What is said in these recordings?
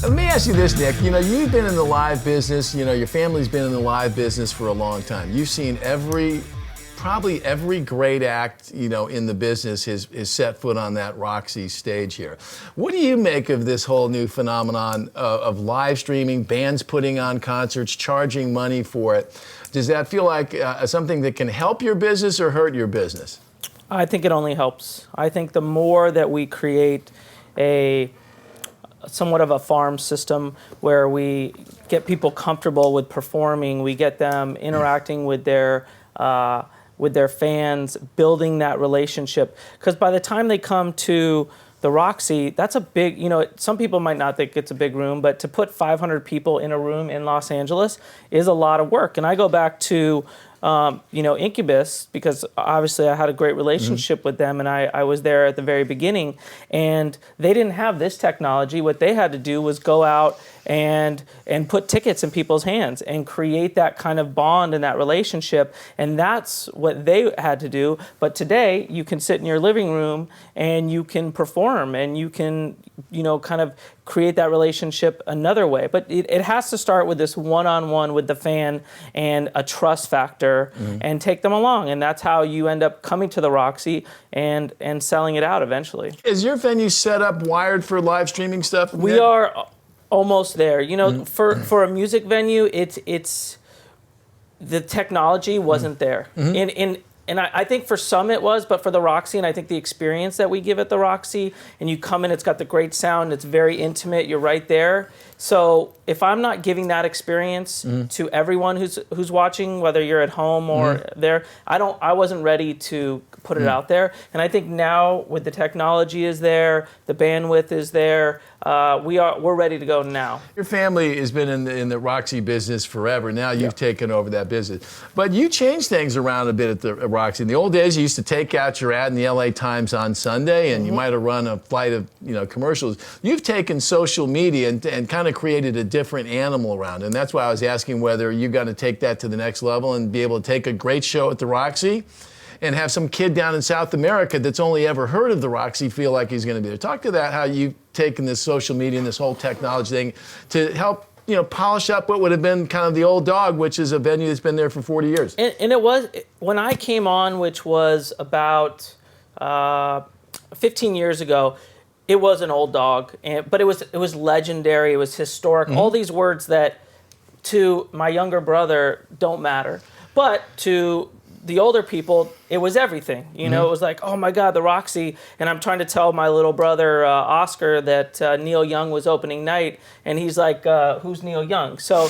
Let me ask you this, Nic. You know, you've been in the live business, you know, your family's been in the live business for a long time. You've seen probably every great act, you know, in the business has set foot on that Roxy stage here. What do you make of this whole new phenomenon of live streaming, bands putting on concerts, charging money for it? Does that feel like something that can help your business or hurt your business? I think it only helps. I think the more that we create somewhat of a farm system where we get people comfortable with performing, we get them interacting with their fans, building that relationship. Because by the time they come to the Roxy, that's a big, you know, some people might not think it's a big room, but to put 500 people in a room in Los Angeles is a lot of work. And I go back to, you know, Incubus, because obviously I had a great relationship with them, and I was there at the very beginning, and they didn't have this technology. What they had to do was go out and put tickets in people's hands and create that kind of bond and that relationship, and that's what they had to do. But today, you can sit in your living room and you can perform and you can, you know, kind of create that relationship another way. But it has to start with this one-on-one with the fan and a trust factor, and take them along. And that's how you end up coming to the Roxy and selling it out eventually. Is your venue set up, wired for live streaming stuff? We are almost there. You know, for a music venue, it's the technology wasn't there. And I think for some it was, but for the Roxy, and I think the experience that we give at the Roxy, and you come in, it's got the great sound, it's very intimate, you're right there. So if I'm not giving that experience to everyone who's watching, whether you're at home or there, I wasn't ready to put it out there. And I think now with the technology is there, the bandwidth is there, we're ready to go now. Your family has been in the Roxy business forever. Now you've taken over that business. But you changed things around a bit at the Roxy. In the old days, you used to take out your ad in the LA Times on Sunday, and you might have run a flight of, you know, commercials. You've taken social media and kind of created a different animal around it. And that's why I was asking whether you're going to take that to the next level and be able to take a great show at the Roxy and have some kid down in South America that's only ever heard of the Roxy feel like he's going to be there. Talk to that, how you've taken this social media and this whole technology thing to help, you know, polish up what would have been kind of the old dog, which is a venue that's been there for 40 years. And it was, when I came on, which was about 15 years ago, it was an old dog, but it was legendary, it was historic, all these words that to my younger brother don't matter. But to the older people, it was everything. You know, it was like, oh my God, the Roxy. And I'm trying to tell my little brother, Oscar, that Neil Young was opening night. And he's like, who's Neil Young? So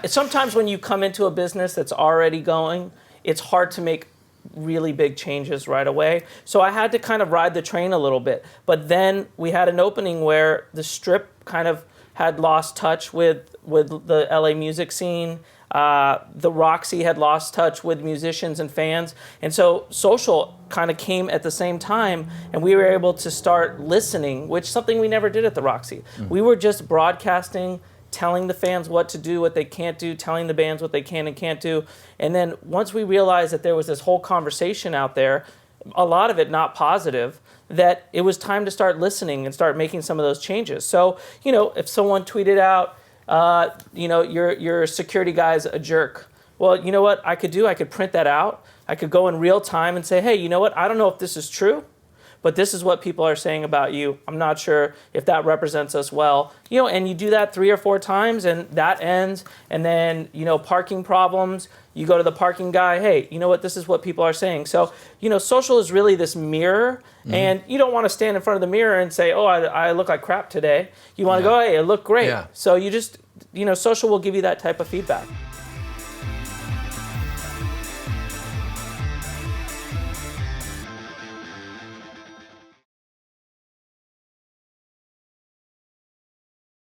sometimes when you come into a business that's already going, it's hard to make really big changes right away. So I had to kind of ride the train a little bit. But then we had an opening where the Strip kind of had lost touch with the LA music scene. The Roxy had lost touch with musicians and fans. And so social kind of came at the same time, and we were able to start listening, which is something we never did at the Roxy. We were just broadcasting, telling the fans what to do, what they can't do, telling the bands what they can and can't do. And then once we realized that there was this whole conversation out there, a lot of it not positive, that it was time to start listening and start making some of those changes. So, you know, if someone tweeted out, you know, your security guy's a jerk. Well, you know what I could do? I could print that out. I could go in real time and say, hey, you know what? I don't know if this is true, but this is what people are saying about you. I'm not sure if that represents us well. You know, and you do that 3 or 4 times and that ends. And then, you know, parking problems, you go to the parking guy, hey, you know what? This is what people are saying. So, you know, social is really this mirror, and you don't want to stand in front of the mirror and say, oh, I look like crap today. You want to go, hey, I look great. So you just, you know, social will give you that type of feedback.